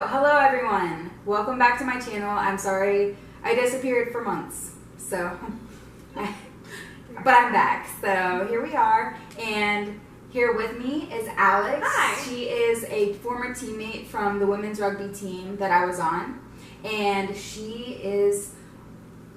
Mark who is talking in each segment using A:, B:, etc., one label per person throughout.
A: Hello everyone, welcome back to my channel. I'm sorry I disappeared for months, but I'm back. So here we are, and here with me is Alex.
B: Hi.
A: She is a former teammate from the women's rugby team that I was on, and she is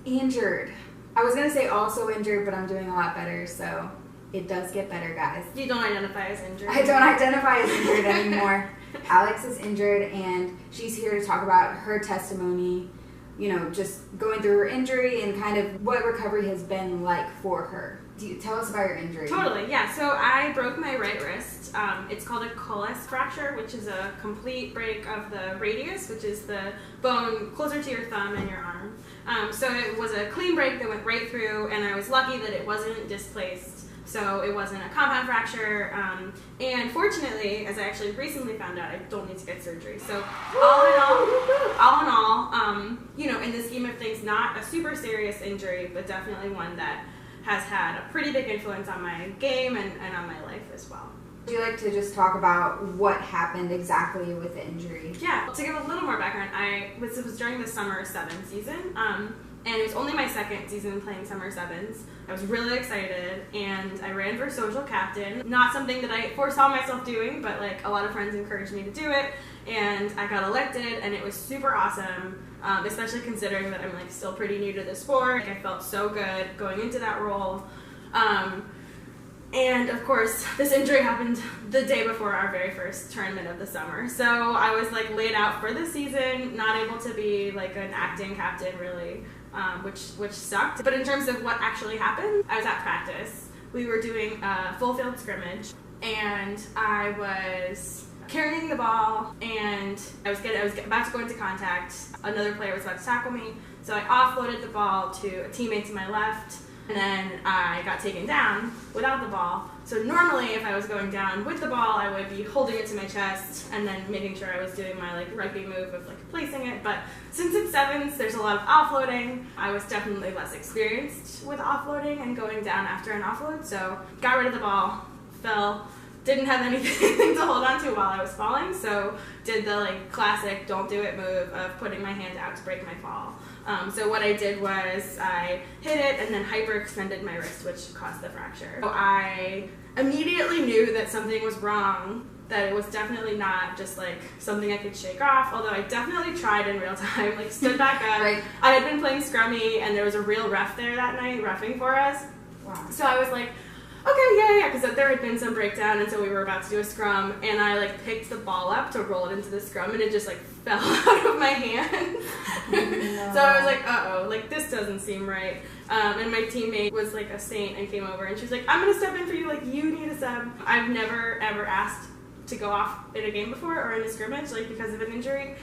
A: injured. I was going to say also injured, but I'm doing a lot better, so it does get better, guys.
B: You don't identify as injured.
A: I don't identify as injured anymore. Alex is injured, and she's here to talk about her testimony, just going through her injury and kind of what recovery has been like for her. Tell us about your injury.
B: Totally, yeah. So I broke my right wrist. It's called a Colles fracture, which is a complete break of the radius, which is the bone closer to your thumb and your arm. So it was a clean break that went right through, and I was lucky that it wasn't displaced. So it wasn't a compound fracture, and fortunately, as I actually recently found out, I don't need to get surgery. So all in all, in the scheme of things, not a super serious injury, but definitely one that has had a pretty big influence on my game and on my life as well.
A: Would you like to just talk about what happened exactly with the injury?
B: Yeah, to give a little more background, it was during the Summer 7 season. And it was only my second season playing Summer 7s. I was really excited, and I ran for social captain. Not something that I foresaw myself doing, but a lot of friends encouraged me to do it, and I got elected, and it was super awesome, especially considering that I'm still pretty new to the sport. I felt so good going into that role. And of course, this injury happened the day before our very first tournament of the summer. So I was laid out for the season, not able to be an acting captain really. Which sucked. But in terms of what actually happened, I was at practice. We were doing a full field scrimmage, and I was carrying the ball, and I was about to go into contact. Another player was about to tackle me, so I offloaded the ball to a teammate to my left, and then I got taken down without the ball. So normally, if I was going down with the ball, I would be holding it to my chest and then making sure I was doing my rugby move of placing it. But since it's sevens, there's a lot of offloading. I was definitely less experienced with offloading and going down after an offload. So got rid of the ball, fell, didn't have anything to hold on to while I was falling. So did the classic don't do it move of putting my hand out to break my fall. So what I did was I hit it and then hyperextended my wrist, which caused the fracture. So I immediately knew that something was wrong, that it was definitely not just something I could shake off, although I definitely tried in real time, stood back up.
A: Right.
B: I had been playing scrummy, and there was a real ref there that night, reffing for us.
A: Wow.
B: So I was okay, yeah, because there had been some breakdown, and so we were about to do a scrum, and I picked the ball up to roll it into the scrum, and it just fell out of my hand.
A: No.
B: So I was uh-oh, this doesn't seem right. And my teammate was a saint and came over, and she was I'm gonna step in for you, you need a sub. I've never ever asked to go off in a game before or in a scrimmage, because of an injury.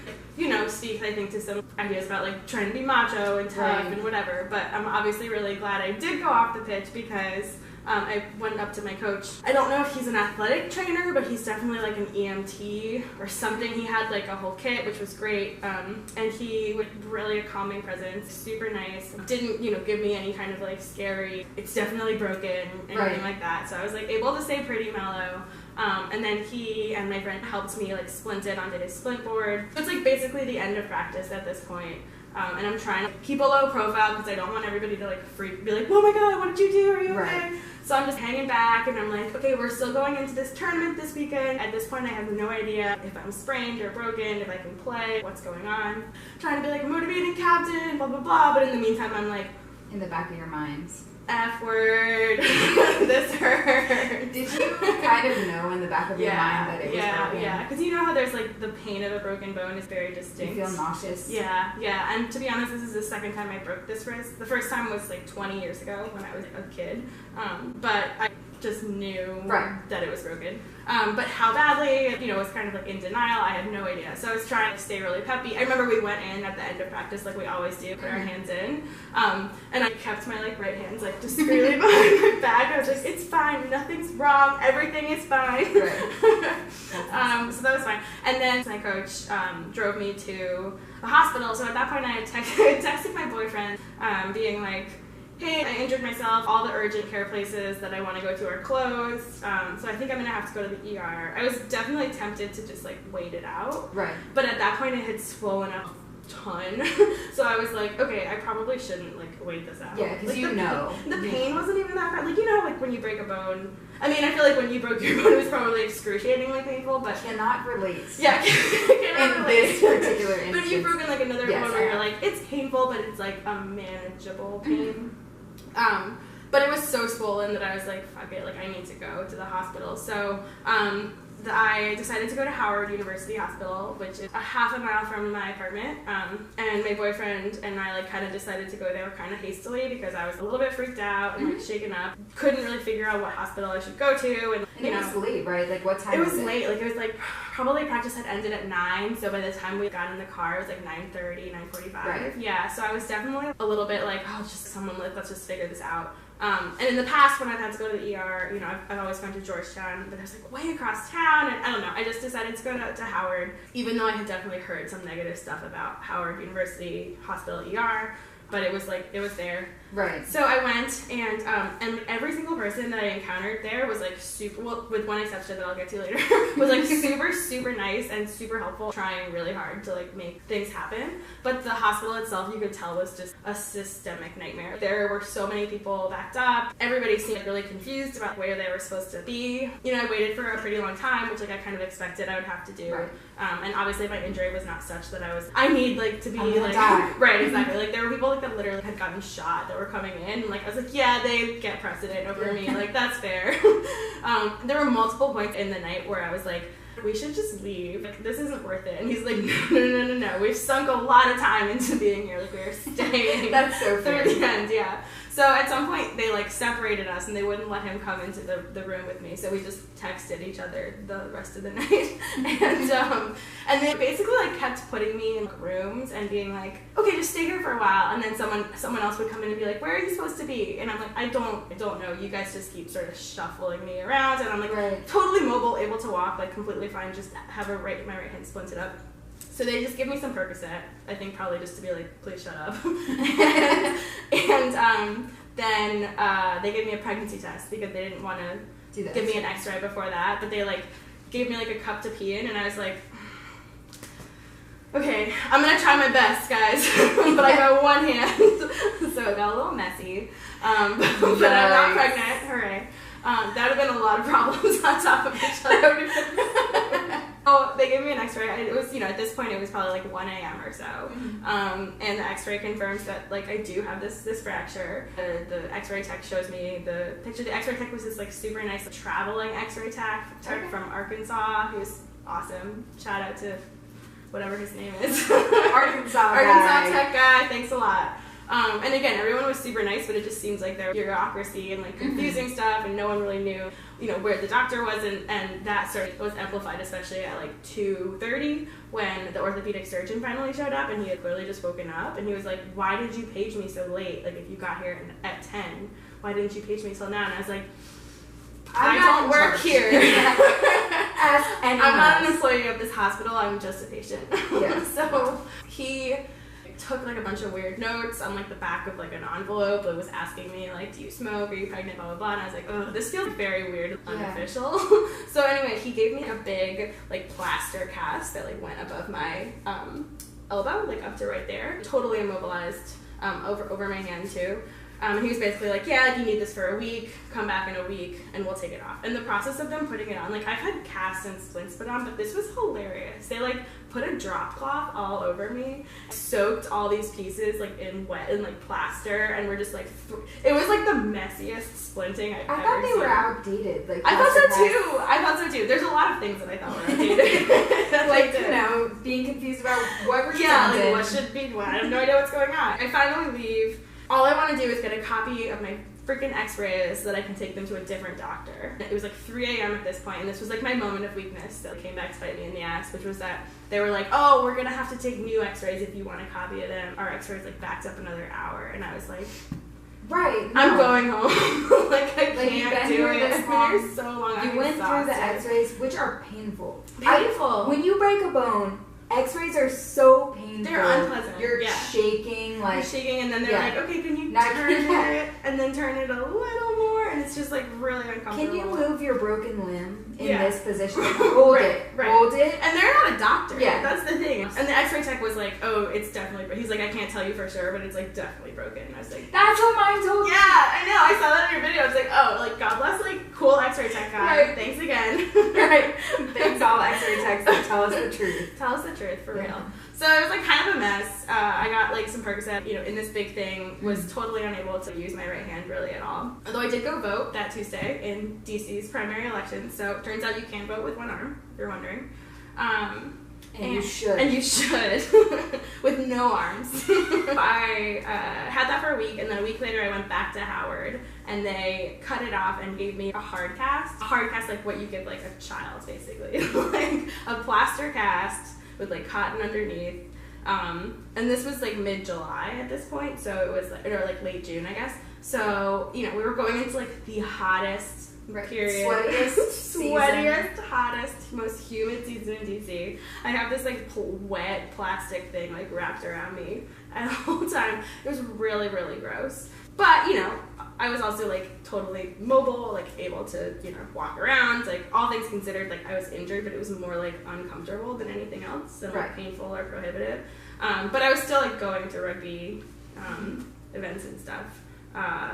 B: Speak, I think, to some ideas about trying to be macho and tough and whatever, but I'm obviously really glad I did go off the pitch because I went up to my coach. I don't know if he's an athletic trainer, but he's definitely an EMT or something. He had a whole kit, which was great, and he was really a calming presence, super nice. Didn't give me any kind of scary, it's definitely broken, anything like that. So I was able to stay pretty mellow. And then he and my friend helped me splint it onto his splint board. So it's basically the end of practice at this point. And I'm trying to keep a low profile because I don't want everybody to be oh my god, what did you do? Are you okay?
A: Right.
B: So I'm just hanging back, and I'm okay, we're still going into this tournament this weekend. At this point, I have no idea if I'm sprained or broken, if I can play, what's going on. Trying to be motivating captain, blah blah blah. But in the meantime, I'm
A: in the back of your minds,
B: F word, this hurt.
A: Did you kind of know in the back of your mind that it was broken?
B: Yeah, because how there's the pain of a broken bone is very distinct.
A: You feel nauseous?
B: Yeah, and to be honest, this is the second time I broke this wrist. The first time was 20 years ago when I was a kid, but I just knew that it was broken. But how badly, was kind of in denial. I had no idea. So I was trying to stay really peppy. I remember we went in at the end of practice we always do, put our hands in. And I kept my right hands discreetly behind my back. I was it's fine, nothing's wrong, everything is fine.
A: Right.
B: So that was fine. And then my coach drove me to the hospital. So at that point I had texted my boyfriend being hey, I injured myself. All the urgent care places that I want to go to are closed. So I think I'm going to have to go to the ER. I was definitely tempted to just like wait it out.
A: Right.
B: But at that point it had swollen up a ton. So I was like, okay, I probably shouldn't like wait this out.
A: Yeah, because
B: like, the pain wasn't even that bad. Like, you know, like when you break a bone. I mean, I feel like when you broke your bone, it was probably excruciatingly painful, but...
A: Cannot relate.
B: Yeah, cannot relate.
A: This particular instance.
B: But if you've broken, like, another bone where you're like, it's painful, but it's, like, a manageable pain. But it was so swollen that I was like, fuck it, like, I need to go to the hospital. So, I decided to go to Howard University Hospital, which is a half a mile from my apartment, and my boyfriend and I like kind of decided to go there kind of hastily because I was a little bit freaked out and like shaken up. Couldn't really figure out what hospital I should go to, and
A: it was late, right? Like what time?
B: It was late. Like it was like probably practice had ended at 9, so by the time we got in the car, it was like 9:30, 9:45. Right. Yeah, so I was definitely a little bit like, oh, just someone let's just figure this out. And in the past, when I've had to go to the ER, you know, I've always gone to Georgetown, but I was like way across town, and I don't know, I just decided to go to Howard, even though I had definitely heard some negative stuff about Howard University Hospital ER, but it was like, it was there.
A: Right.
B: So I went, and every single person that I encountered there was like super, well, with one exception that I'll get to later, was like super, super nice and super helpful, trying really hard to like make things happen. But the hospital itself, you could tell, was just a systemic nightmare. There were so many people backed up. Everybody seemed like really confused about where they were supposed to be. You know, I waited for a pretty long time, which like I kind of expected I would have to do.
A: Right.
B: And obviously my injury was not such that I need like to be like,
A: die.
B: Right, exactly. Like there were people like that literally had gotten shot that were coming in, and like I was like, yeah, they get precedent over me, like that's fair. There were multiple points in the night where I was like, we should just leave, like this isn't worth it, and he's like, no, we've sunk a lot of time into being here, like we're staying.
A: That's so fair.
B: Through the end. Yeah. So at some point they like separated us and they wouldn't let him come into the room with me, so we just texted each other the rest of the night. And they basically like kept putting me in rooms and being like, okay, just stay here for a while, and then someone else would come in and be like, where are you supposed to be? And I'm like, I don't know, you guys just keep sort of shuffling me around, and I'm like totally mobile, able to walk, like completely fine, just have my right hand splinted up. So they just give me some Percocet, I think probably just to be like, please shut up. and then they gave me a pregnancy test because they didn't want to give me an x-ray before that, but they like gave me like a cup to pee in, and I was like, okay, I'm gonna try my best, guys. But I got one hand, so it got a little messy. But I'm not pregnant, hooray. That would have been a lot of problems on top of each other. Oh, they gave me an x-ray. It was, you know, at this point it was probably like 1 a.m. or so. And the x-ray confirms that like I do have this fracture. The x-ray tech shows me the picture. The x-ray tech was this like super nice traveling x-ray tech from Arkansas. He was awesome. Shout out to whatever his name is.
A: Arkansas
B: tech guy. Thanks a lot. And again, everyone was super nice, but it just seems like there was bureaucracy and like confusing stuff, and no one really knew, you know, where the doctor was, and that sort of was amplified, especially at like 2:30 when the orthopedic surgeon finally showed up, and he had clearly just woken up, and he was like, why did you page me so late? Like if you got here at 10, why didn't you page me till now? And I was like, I don't work here. I'm not an employee of this hospital, I'm just a patient.
A: Yeah.
B: So he took like a bunch of weird notes on like the back of like an envelope that was asking me like, do you smoke, are you pregnant, blah blah blah, and I was like, oh, this feels very weird and unofficial. So anyway, he gave me a big like plaster cast that like went above my elbow, like up to right there, totally immobilized, over my hand too. And he was basically like, yeah, you need this for a week, come back in a week, and we'll take it off. And the process of them putting it on, like, I've had casts and splints put on, but this was hilarious. They, like, put a drop cloth all over me, soaked all these pieces, like, in wet and, like, plaster, and we're just, like, it was, like, the messiest splinting I've ever seen.
A: I thought they were outdated. Like,
B: I thought so, too. There's a lot of things that I thought were outdated.
A: Like, you know, being confused about what we're
B: like, what should be, I have no idea what's going on. I finally leave. All I want to do is get a copy of my freaking x-rays so that I can take them to a different doctor. It was like 3 a.m. at this point, and this was like my moment of weakness that came back to bite me in the ass, which was that they were like, oh, we're gonna have to take new x-rays if you want a copy of them. Our x-rays like backed up another hour, and I was like,
A: right,
B: I'm going home. Like I can't do it. I've been here so long.
A: You went through the x-rays, which are painful.
B: Painful.
A: When you break a bone, x-rays are so painful. painful.
B: They're unpleasant.
A: You're shaking, like...
B: You're shaking, and then they're like, okay, can you turn it, and then turn it a little more, and it's just, like, really uncomfortable.
A: Can you move your broken limb in this position? Hold it. Hold it.
B: And they're not a doctor.
A: Yeah.
B: That's the thing. And the x-ray tech was like, oh, it's definitely... He's like, I can't tell you for sure, but it's, like, definitely broken. And I was like...
A: That's what mine told me.
B: Yeah, I know. I saw that in your video. I was like, oh, like, God bless, like, cool x-ray tech guy. Right. Thanks again.
A: Right. Thanks all x-ray techs that tell us the truth.
B: Tell us the truth, for real. So it was like kind of a mess. I got like some Percocet, in this big thing, was totally unable to use my right hand really at all. Although I did go vote that Tuesday in DC's primary election, so it turns out you can vote with one arm, if you're wondering.
A: And you should.
B: And you should. With no arms. I had that for a week, and then a week later I went back to Howard, and they cut it off and gave me a hard cast. A hard cast, like what you give like a child, basically. Like a plaster cast with like cotton underneath. And this was like mid-July at this point, so it was or like late June, I guess. So, we were going into like the hottest period. Sweatiest, hottest, most humid season in DC. I have this like wet plastic thing like wrapped around me at the whole time. It was really, really gross. But, I was also like totally mobile, like able to, walk around. Like all things considered, like I was injured, but it was more like uncomfortable than anything else and like painful or prohibitive. But I was still like going to rugby events and stuff.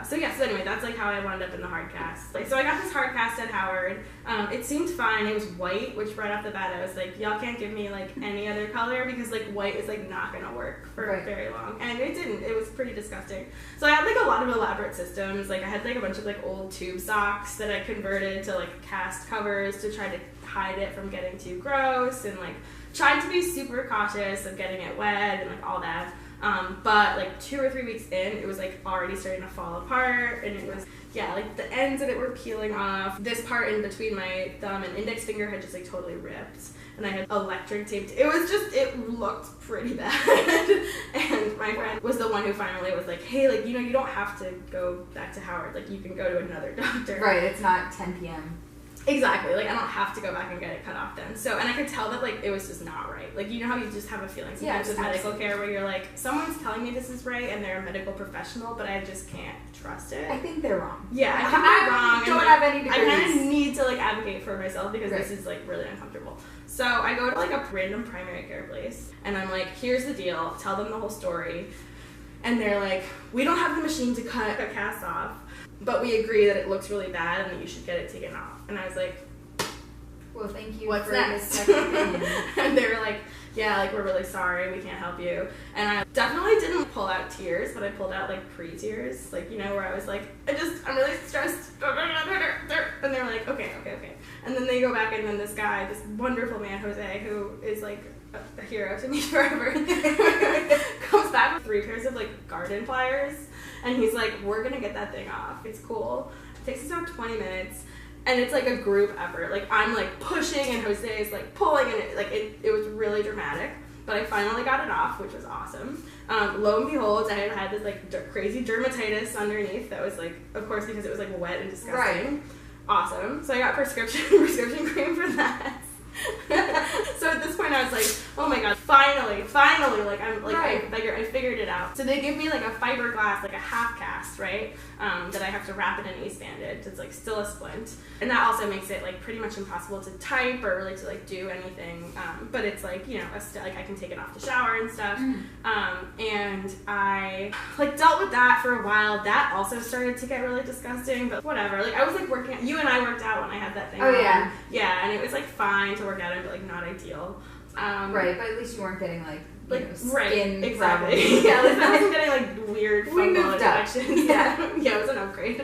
B: So anyway, that's like how I wound up in the hard cast. Like, so I got this hard cast at Howard. It seemed fine. It was white, which right off the bat I was like, y'all can't give me like any other color because like white is like not gonna work for very long. And it didn't. It was pretty disgusting. So I had like a lot of elaborate systems. Like I had like a bunch of like old tube socks that I converted to like cast covers to try to hide it from getting too gross, and like tried to be super cautious of getting it wet and like all that. But like 2 or 3 weeks in, it was like already starting to fall apart, and it was, like the ends of it were peeling off. This part in between my thumb and index finger had just like totally ripped, and I had electric taped. It looked pretty bad. And my friend was the one who finally was like, hey, like, you don't have to go back to Howard. Like, you can go to another doctor.
A: Right, it's not 10 p.m.
B: Exactly, like I don't have to go back and get it cut off then. So, and I could tell that like it was just not right. Like, how you just have a feeling sometimes with medical care where you're like, someone's telling me this is right and they're a medical professional, but I just can't trust it.
A: I think they're wrong.
B: Yeah, I think they're wrong.
A: I don't have any degrees.
B: I kind of need to like advocate for myself because this is like really uncomfortable. So I go to like a random primary care place and I'm like, here's the deal, tell them the whole story. And they're like, we don't have the machine to cut a cast off, but we agree that it looks really bad and that you should get it taken off. And I was like,
A: well, thank you.
B: What's
A: for
B: next?
A: This second opinion.
B: And they were like, yeah, like, we're really sorry, we can't help you. And I definitely didn't pull out tears, but I pulled out like pre-tears, like, where I was like, I'm really stressed. And they're like, okay. And then they go back, and then this guy, this wonderful man, Jose, who is like a hero to me forever, comes back with 3 pairs of like garden pliers, and he's like, we're gonna get that thing off. It's cool. It takes us about 20 minutes. And it's like a group effort. Like I'm like pushing and Jose is like pulling, and it was really dramatic. But I finally got it off, which was awesome. Lo and behold, I had this like crazy dermatitis underneath that was like, of course, because it was like wet and disgusting. Right. Awesome. So I got prescription cream for that. So at this point I was like, oh my god, finally, like I'm like I figured it out. So they give me like a fiberglass, like a half cast, right? That I have to wrap in an ace bandage. It's like still a splint, and that also makes it like pretty much impossible to type or really to like do anything. But it's like like I can take it off to shower and stuff. And I like dealt with that for a while. That also started to get really disgusting, but whatever. Like I was like working. You and I worked out when I had that thing.
A: Oh
B: on. Yeah, and it was like fine to work out, but like not ideal.
A: Right, but at least you weren't getting like
B: skin
A: exactly.
B: problems. Yeah, at least I wasn't getting like weird fungal infections.
A: Yeah,
B: it was an upgrade.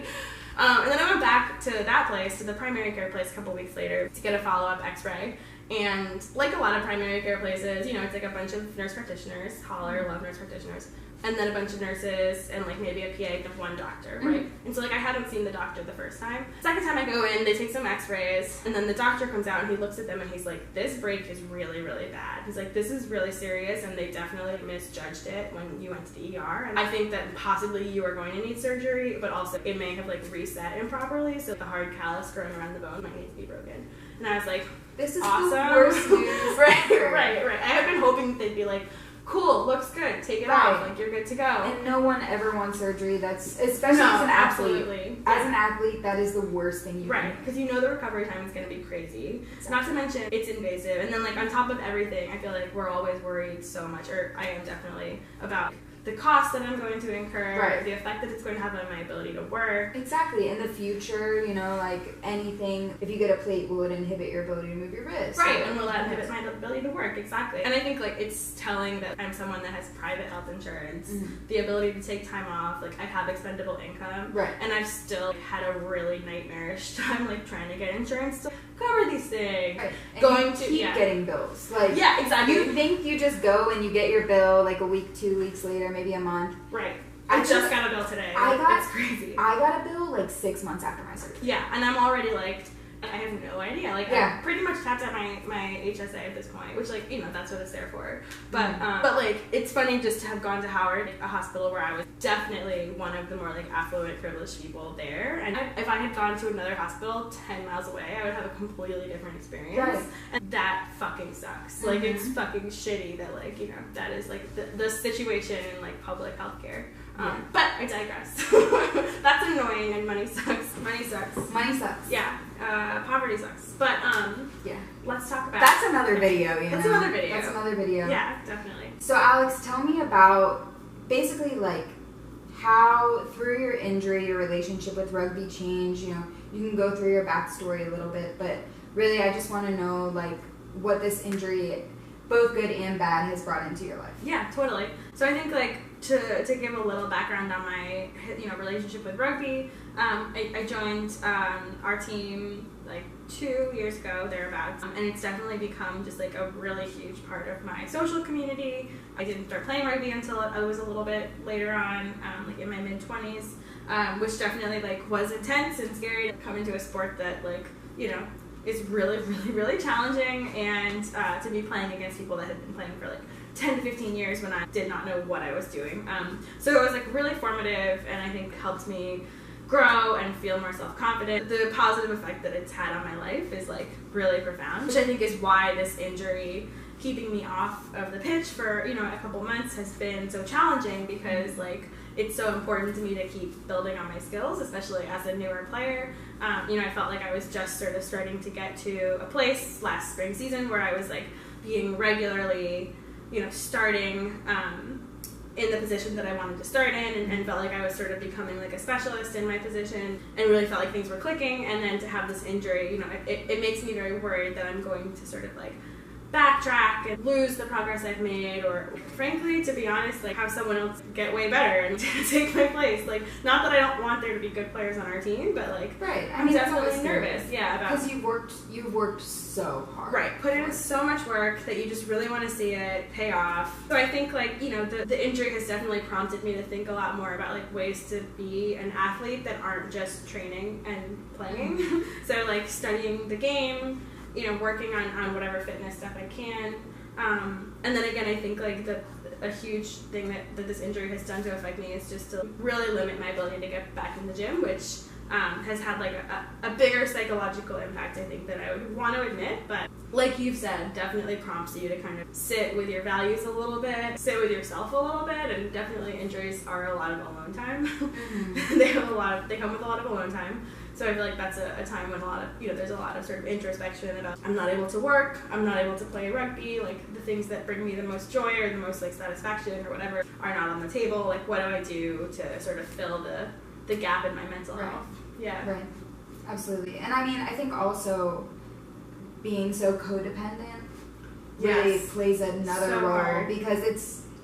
B: And then I went back to that place, to the primary care place, a couple weeks later to get a follow-up X-ray. And like a lot of primary care places, it's like a bunch of nurse practitioners, love nurse practitioners, and then a bunch of nurses and like maybe a PA of one doctor, right? And so like I hadn't seen the doctor the first time. Second time I go in, they take some X-rays, and then the doctor comes out and he looks at them and he's like, this break is really, really bad. He's like, this is really serious, and they definitely misjudged it when you went to the ER. And I think that possibly you are going to need surgery, but also it may have like reset improperly, so the hard callus growing around the bone might need to be broken. And I was like,
A: this is
B: awesome.
A: The worst news.
B: Right. I had been hoping they'd be like, cool, looks good, take it
A: Right.
B: off, like you're good to go.
A: And no one ever wants surgery. That's, especially
B: No,
A: as an athlete.
B: absolutely.
A: As an athlete, that is the worst thing you
B: Right, because you know the recovery time is going to be crazy.
A: Exactly.
B: Not to mention, it's invasive. And then, like, on top of everything, I feel like we're always worried so much, or I am definitely, about the cost that I'm going to incur,
A: Right.
B: the effect that it's going to have on my ability to work.
A: Exactly. In the future, you know, like anything, if you get a plate, will it inhibit your ability to move your wrist?
B: Right,
A: Or-
B: and will that inhibit my ability to work? Exactly. And I think, like, it's telling that I'm someone that has private health insurance, the ability to take time off, like, I have expendable income,
A: Right.
B: and I've still had a really nightmarish time, like, trying to get insurance to cover these things.
A: Right. And
B: Going
A: you
B: to-
A: keep
B: yeah.
A: getting bills. Like,
B: Yeah, exactly.
A: you think you just go and you get your bill like a week, 2 weeks later, maybe a month.
B: Right.
A: I
B: I just got a bill today. It's crazy.
A: I got a bill like 6 months after my surgery.
B: Yeah, and I'm already like, I have no idea. Like,
A: Yeah.
B: I'm pretty much tapped at my HSA at this point, which, like, you know, that's what it's there for. But, but like, it's funny just to have gone to Howard, a hospital where I was definitely one of the more, like, affluent, privileged people there. And if I had gone to another hospital 10 miles away, I would have a completely different experience.
A: Right.
B: And that fucking sucks. Like, it's fucking shitty that, like, you know, that is, like, the situation in, like, public healthcare. But I digress. That's annoying, and money sucks. Money sucks.
A: Money sucks.
B: Yeah, poverty sucks. But
A: Yeah.
B: let's talk about
A: That's another video, you know.
B: That's another video.
A: That's another video.
B: Yeah, definitely.
A: So Alex, tell me about basically like how through your injury, your relationship with rugby changed. You know, you can go through your backstory a little bit, but really I just want to know like what this injury, both good and bad, has brought into your life.
B: Yeah, totally. So I think like to give a little background on my relationship with rugby, I joined our team like 2 years ago, thereabouts, and it's definitely become just like a really huge part of my social community. I didn't start playing rugby until I was a little bit later on, like in my mid-20s, which definitely like was intense and scary to come into a sport that like, you know, is really, really, really challenging, and to be playing against people that had been playing for like 10 to 15 years when I did not know what I was doing. So it was like really formative, and I think helped me grow and feel more self-confident. The positive effect that it's had on my life is like really profound, which I think is why this injury keeping me off of the pitch for, you know, a couple months has been so challenging, because like it's so important to me to keep building on my skills, especially as a newer player. You know, I felt like I was just sort of starting to get to a place last spring season where I was like being regularly, you know, starting in the position that I wanted to start in, and felt like I was sort of becoming like a specialist in my position, and really felt like things were clicking. And then to have this injury, you know, it makes me very worried that I'm going to sort of like backtrack and lose the progress I've made, or frankly, to be honest, like have someone else get way better and take my place. Like, not that I don't want there to be good players on our team, but like,
A: Right.
B: I'm definitely nervous. Yeah, about
A: because you've worked so hard.
B: right, put in so much work that you just really want to see it pay off. So I think like, you know, the injury has definitely prompted me to think a lot more about like ways to be an athlete that aren't just training and playing. So like studying the game, you know, working on whatever fitness stuff I can. And then again, I think like a huge thing that this injury has done to affect me is just to really limit my ability to get back in the gym, which has had like a bigger psychological impact, I think, than I would want to admit. But like you've said, definitely prompts you to kind of sit with your values a little bit, sit with yourself a little bit, and definitely injuries are a lot of alone time. They come with a lot of alone time. So I feel like that's a time when a lot of, you know, there's a lot of sort of introspection about I'm not able to work, I'm not able to play rugby, like the things that bring me the most joy or the most like satisfaction or whatever are not on the table. Like, what do I do to sort of fill the gap in my mental health? Yeah.
A: Right. Absolutely. And I mean, I think also being so codependent really plays another
B: So
A: role
B: hard.
A: because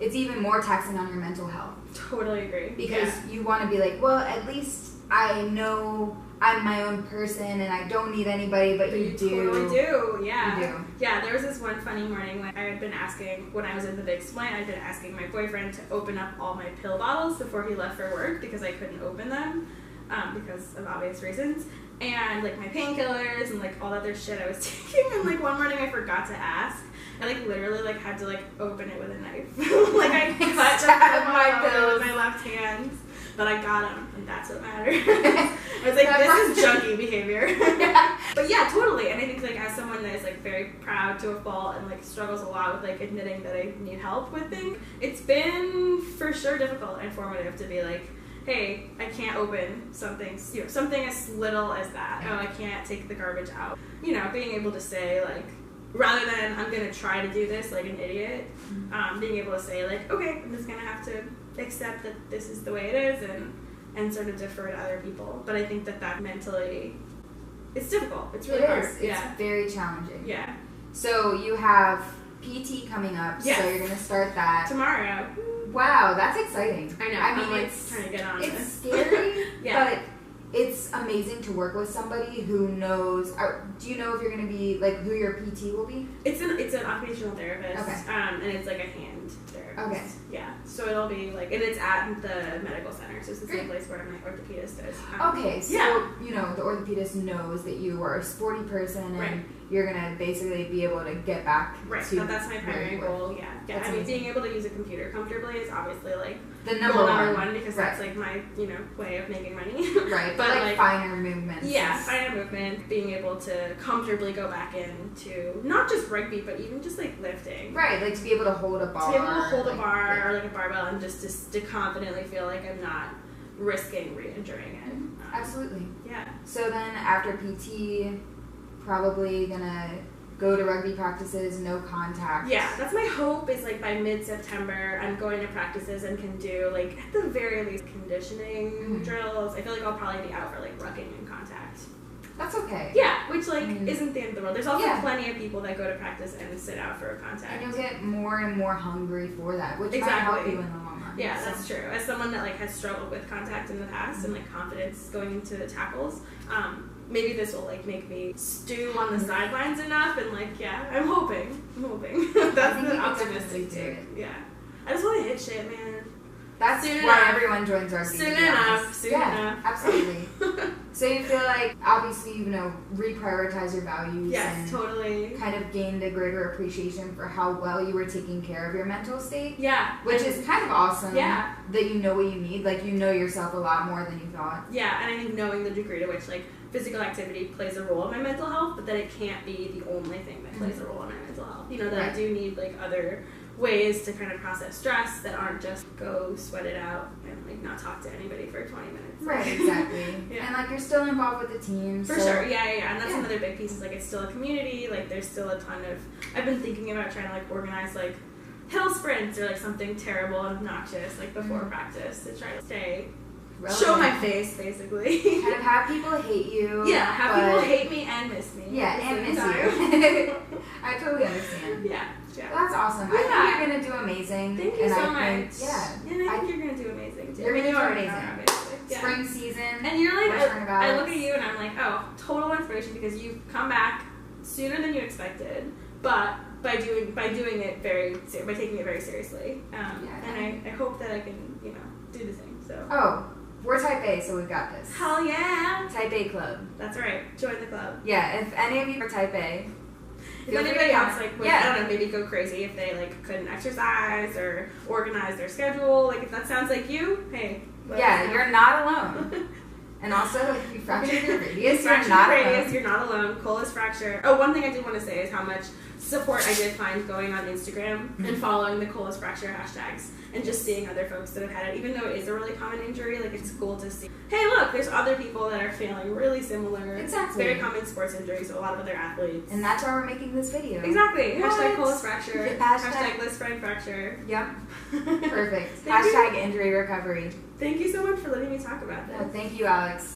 A: it's even more taxing on your mental health.
B: Totally agree.
A: Because you want to be like, well, at least I know I'm my own person and I don't need anybody, but you do.
B: Totally do, yeah.
A: You do.
B: Yeah, there was this one funny morning when I had been asking, when I was in the big splint, I'd been asking my boyfriend to open up all my pill bottles before he left for work because I couldn't open them because of obvious reasons. And like my painkillers and like all that other shit I was taking, and like one morning I forgot to ask. I like literally like had to like open it with a knife. Like I cut my pill with my left hand. but I got them, and that's what matters. I was like, this is junkie behavior. But yeah, totally. And I think like as someone that is like very proud to a fault and like struggles a lot with like admitting that I need help with things, it's been for sure difficult and formative to be like, hey, I can't open something, something as little as that. Oh, I can't take the garbage out. Being able to say like, rather than I'm gonna try to do this like an idiot, being able to say like, okay, I'm just gonna have to accept that this is the way it is and sort of defer to other people. But I think that mentally, it's difficult. It's really hard.
A: It's very challenging.
B: Yeah.
A: So you have PT coming up.
B: Yes.
A: So you're gonna start that
B: tomorrow.
A: Wow, that's exciting.
B: I know.
A: I mean,
B: I'm
A: it's
B: trying to get on
A: it's
B: this.
A: scary,
B: Yeah.
A: but it's amazing to work with somebody who knows. Do you know if you're going to be like who your PT will be?
B: It's an occupational therapist,
A: okay.
B: And it's like a hand therapist.
A: Okay.
B: Yeah. So it'll be like, and it's at the medical center, so it's the same place where my orthopedist is.
A: Okay, so the orthopedist knows that you are a sporty person and you're gonna basically be able to get back to
B: that's my primary goal. Yeah. I mean, being able to use a computer comfortably is obviously like
A: the number
B: one because that's like my way of making money.
A: Right. But like finer movements.
B: Yeah, finer movement. Being able to comfortably go back into not just rugby, but even just like lifting.
A: Right. Like to be able to hold a bar.
B: To be able to hold a bar or like a barbell and just to confidently feel like I'm not risking re-injuring it.
A: Absolutely.
B: Yeah.
A: So then after PT, probably gonna go to rugby practices, no contact.
B: Yeah, that's my hope is like by mid-September I'm going to practices and can do like at the very least conditioning drills. I feel like I'll probably be out for like rucking and contact.
A: That's okay.
B: Yeah, which like isn't the end of the world. There's also plenty of people that go to practice and sit out for a contact.
A: And you'll get more and more hungry for that, which might help you in the long run.
B: Yeah, that's true. As someone that like has struggled with contact in the past and like confidence going into the tackles, maybe this will like make me stew on the sidelines enough and like I'm hoping. That's the optimistic take. Yeah. I just want to hit shit, man.
A: That's why everyone joins rugby.
B: Soon enough.
A: Absolutely. So you feel like obviously reprioritize your values.
B: Yes,
A: and
B: totally.
A: Kind of gained a greater appreciation for how well you were taking care of your mental state.
B: Yeah.
A: Which is kind of awesome.
B: Yeah.
A: That you know what you need. Like you know yourself a lot more than you thought.
B: Yeah, and I think knowing the degree to which like physical activity plays a role in my mental health, but that it can't be the only thing that plays a role in my mental health. That I do need like other ways to kind of process stress that aren't just go sweat it out and like not talk to anybody for 20 minutes.
A: Right, exactly. And like you're still involved with the team.
B: For sure, yeah. And that's another big piece is like it's still a community, like there's still a ton of I've been thinking about trying to like organize like hill sprints or like something terrible and obnoxious like before practice to try to stay show my face basically.
A: Kind of have people hate you.
B: Yeah, have people hate me and miss me.
A: Yeah, and miss you. I totally understand.
B: Yeah.
A: That's awesome. I think you're going to do amazing.
B: Thank you so much.
A: And
B: I think you're going to do amazing too.
A: You're going to do amazing.
B: Yeah.
A: Spring season.
B: And you're like, I look at you and I'm like, oh, total inspiration because you've come back sooner than you expected, but by taking it very seriously. And I hope that I can, do the same. So.
A: Oh. We're Type A, so we've got this.
B: Hell yeah!
A: Type A club.
B: That's right. Join the club.
A: Yeah, if any of you are Type A,
B: if anybody else would, I don't know, maybe go crazy if they couldn't exercise or organize their schedule. Like if that sounds like you, hey.
A: You're not alone. And also, if you fractured your radius, you're not alone.
B: You're not alone. Colles fracture. Oh, one thing I did want to say is how much support I did find going on Instagram and following the Colles fracture hashtags and just seeing other folks that have had it. Even though it is a really common injury, it's cool to see, hey, look, there's other people that are feeling really similar.
A: Exactly.
B: Very common sports injuries, so a lot of other athletes.
A: And that's why we're making this video.
B: Exactly. Hashtag Colles fracture.
A: Hashtag
B: list friend fracture.
A: Yep. Perfect. Hashtag injury recovery.
B: Thank you so much for letting me talk about this.
A: Thank you, Alex.